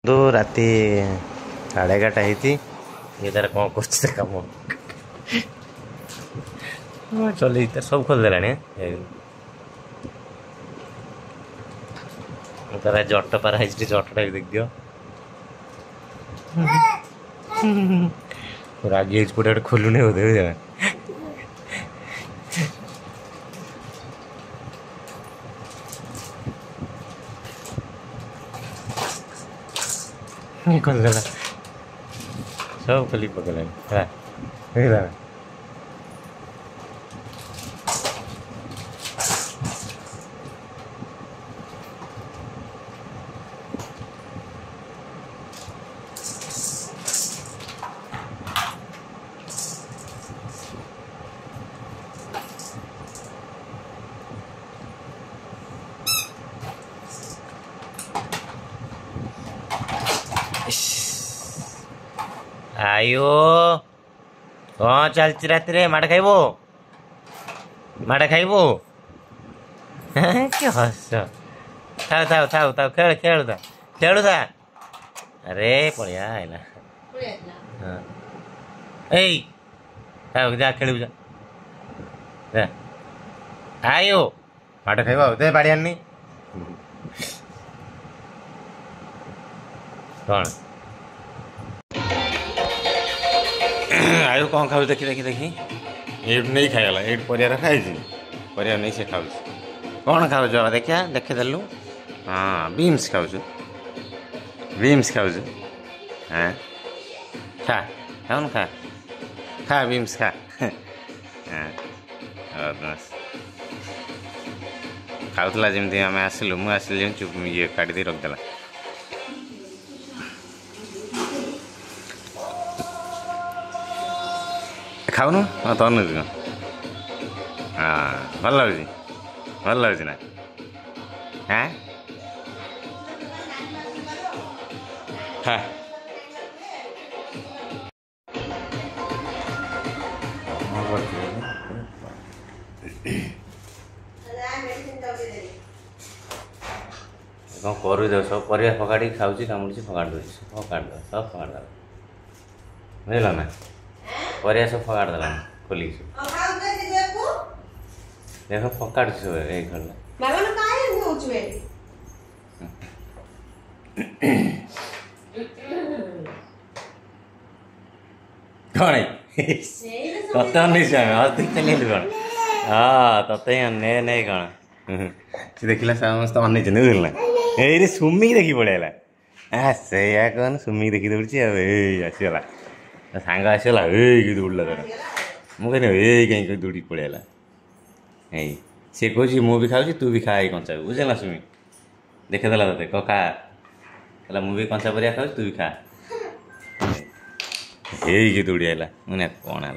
राति 11:30 होती ये तार कौन कर कम चल तार सब खोलदेला तार जट पारा जटटा भी देख दियो रागी पटे गोटे खोलुनी बोधे बुझे खोलदेला सब खोली पकड़ा आयो कौन चलती रात रे माड़ खाइबो क्या हस थाओ थाओ थाओ थाओ खेल खेलू था अरे पड़िया आइला हाँ ए थाओ जा खेलू जा आयो माड़ खाइबो दे बाड़ी आनी कौन आयु कौन खाऊ देखी देखी देखी ये नहीं खाईगला ये परिया खाई परिया नहीं से खाऊ कौन खाऊ देखिया देखे देलु हाँ बीम्स खाऊ हाँ खा खाऊ खा खा बीम्स खा हाँ खाऊला जमी आम आसलु मुझे चुप ये काटी रखदेला खाऊनु तनु हाँ भल लगुच ना हाँ हाँ कौन कर सब परिया फकाड़ी खाऊँ कामुड़ी फकाड़ दूँ सब फकाड़ दे बुझल ना परिया सब फकाड़ देला खोली देख फकाड़ सब एक घर कौन तत्ते कौन हाँ तत्ते नहीं कौन देखला समस्त अनेक बुझल ये सुमिक देखी पड़ेगा से कौन सुमिक देखी दौड़ी आसगला सांग आसगला दौड़ा तर मुझे कहीं दौड़ी पड़ेगा सी कह मु भी खाऊँ तू भी खा कंचा बुझेगा सुमिक देखेदेला ते खा मु भी कंचा परिया खाऊँ तू भी खा दौड़ी आला मुझे कौन है।